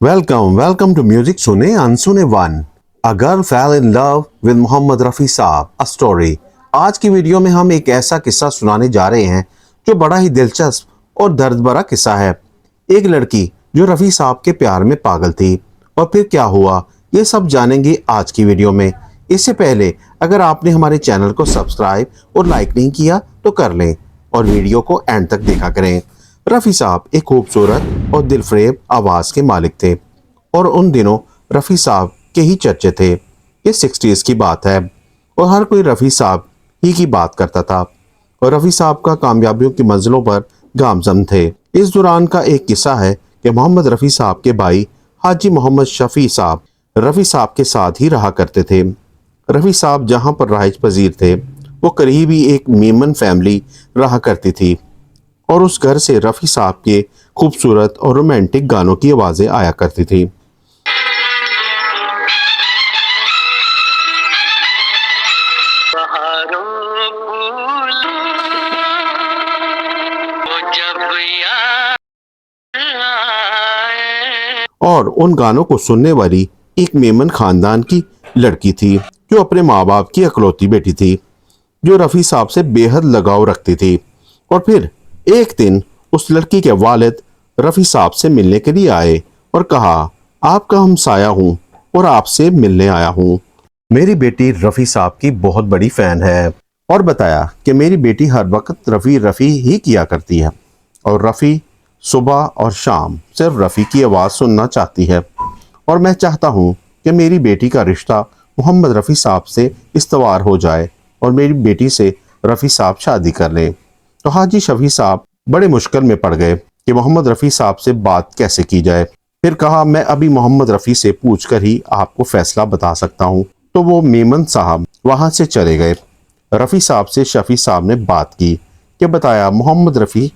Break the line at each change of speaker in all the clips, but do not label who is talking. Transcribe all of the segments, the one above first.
Welcome to Music Sune Unsune One. A girl fell in love with Mohammad Rafi साहब, a story. आज की video में हम एक ऐसा किस्सा सुनाने जा रहे हैं जो बड़ा ही दिलचस्प और दर्द भरा किस्सा है। एक लड़की जो रफ़ी साहब के प्यार में पागल थी और फिर क्या हुआ, ये सब जानेंगे आज की वीडियो में। इससे पहले अगर आपने हमारे चैनल को सब्सक्राइब और लाइक नहीं किया तो कर लें और वीडियो को एंड तक देखा करें। रफ़ी साहब एक खूबसूरत और दिलफरेब आवाज़ के मालिक थे और उन दिनों रफ़ी साहब के ही चर्चे थे। ये 60s की बात है और हर कोई रफ़ी साहब ही की बात करता था और रफ़ी साहब का कामयाबियों की मंजिलों पर गामज़न थे। इस दौरान का एक किस्सा है कि मोहम्मद रफ़ी साहब के भाई हाजी मोहम्मद शफ़ी साहब रफ़ी साहब के साथ ही रहा करते थे। रफ़ी साहब जहाँ पर रहाइश पजीर थे वो करीब ही एक मेमन फैमिली रहा करती थी और उस घर से रफ़ी साहब के खूबसूरत और रोमांटिक गानों की आवाज़ें आया करती थी। और उन गानों को सुनने वाली एक मेमन खानदान की लड़की थी जो अपने माँ बाप की इकलौती बेटी थी, जो रफ़ी साहब से बेहद लगाव रखती थी। और फिर एक दिन उस लड़की के वालिद रफ़ी साहब से मिलने के लिए आए और कहा, आपका हमसाया हूँ और आपसे मिलने आया हूँ। मेरी बेटी रफ़ी साहब की बहुत बड़ी फ़ैन है और बताया कि मेरी बेटी हर वक्त रफ़ी ही किया करती है और रफ़ी सुबह और शाम सिर्फ रफ़ी की आवाज़ सुनना चाहती है और मैं चाहता हूँ कि मेरी बेटी का रिश्ता मोहम्मद रफ़ी साहब से इस्तवार हो जाए और मेरी बेटी से रफ़ी साहब शादी कर लें। तो हाजी शफ़ी साहब बड़े मुश्किल में पड़ गए कि मोहम्मद रफ़ी साहब से बात कैसे की जाए। फिर कहा, मैं अभी मोहम्मद रफ़ी से पूछकर ही आपको फैसला बता सकता हूँ। तो वो मेमन साहब वहाँ से चले गए। रफ़ी साहब से शफ़ी साहब ने बात की कि बताया, मोहम्मद रफ़ी,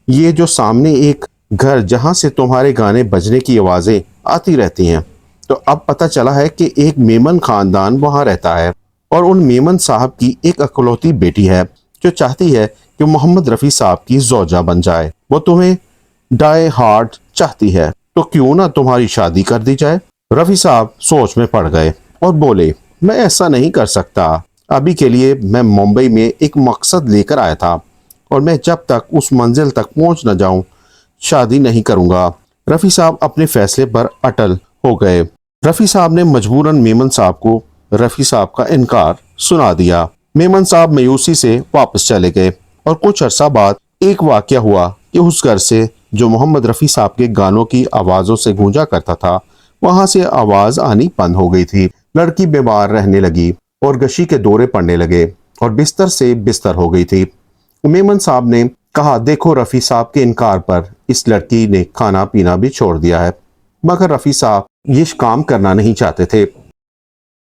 ये जो सामने एक घर जहाँ से तुम्हारे गाने बजने की आवाज़ें आती रहती हैं, तो अब पता चला है कि एक मेमन ख़ानदान वहाँ रहता है और उन मेमन साहब की एक इकलौती बेटी है जो चाहती है कि मोहम्मद रफ़ी साहब की ज़ौजा बन जाए। वो तुम्हें डाई हार्ट चाहती है, तो क्यों ना तुम्हारी शादी कर दी जाए। रफ़ी साहब सोच में पड़ गए और बोले, मैं ऐसा नहीं कर सकता। अभी के लिए मैं मुंबई में एक मकसद लेकर आया था और मैं जब तक उस मंजिल तक पहुंच न जाऊं शादी नहीं करूंगा। रफ़ी साहब अपने फैसले पर अटल हो गए। रफ़ी साहब ने मजबूरन मेमन साहब को रफ़ी साहब का इनकार सुना दिया। मेमन साहब मायूसी से वापस चले गए और कुछ अरसा बाद एक वाक़या हुआ कि उस घर से जो मोहम्मद रफ़ी साहब के गानों की आवाज़ों से गूंजा करता था, वहाँ से आवाज़ आनी बंद हो गई थी। लड़की बीमार रहने लगी और गशी के दौरे पड़ने लगे और बिस्तर से बिस्तर हो गई थी। मेमन साहब ने कहा, देखो, रफ़ी साहब के इनकार पर इस लड़की ने खाना पीना भी छोड़ दिया है। मगर रफ़ी साहब ये काम करना नहीं चाहते थे,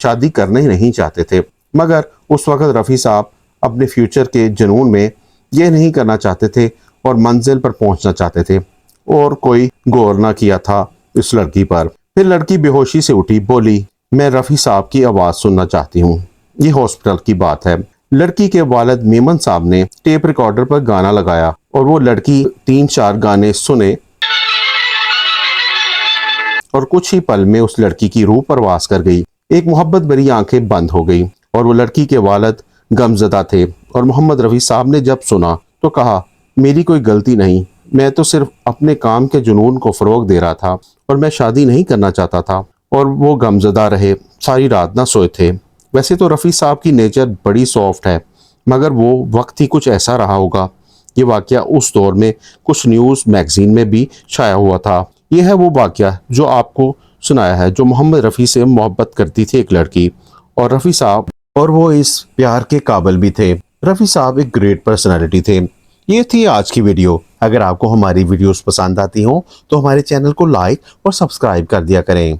शादी करना ही नहीं चाहते थे। मगर उस वक़्त रफ़ी साहब अपने फ्यूचर के जुनून में ये नहीं करना चाहते थे और मंजिल पर पहुंचना चाहते थे और कोई गौर ना किया था इस लड़की पर। फिर लड़की बेहोशी से उठी, बोली, मैं रफ़ी साहब की आवाज़ सुनना चाहती हूँ। ये हॉस्पिटल की बात है। लड़की के वालिद मेमन साहब ने टेप रिकॉर्डर पर गाना लगाया और वो लड़की 3-4 गाने सुने और कुछ ही पल में उस लड़की की रूह परवास कर गई। एक मोहब्बत भरी आंखें बंद हो गई और वो लड़की के वालिद गमज़दा थे। और मोहम्मद रफ़ी साहब ने जब सुना तो कहा, मेरी कोई गलती नहीं, मैं तो सिर्फ अपने काम के जुनून को फ़रोग दे रहा था और मैं शादी नहीं करना चाहता था। और वो गमज़दा रहे, सारी रात ना सोए थे। वैसे तो रफ़ी साहब की नेचर बड़ी सॉफ्ट है, मगर वो वक्त ही कुछ ऐसा रहा होगा। ये वाक़या उस दौर में कुछ न्यूज़ मैगज़ीन में भी छाया हुआ था। यह है वो वाक़या जो आपको सुनाया है, जो मोहम्मद रफ़ी से मोहब्बत करती थी एक लड़की और रफ़ी साहब, और वो इस प्यार के काबिल भी थे। रफ़ी साहब एक ग्रेट पर्सनालिटी थे। ये थी आज की वीडियो। अगर आपको हमारी वीडियोस पसंद आती हों तो हमारे चैनल को लाइक और सब्सक्राइब कर दिया करें।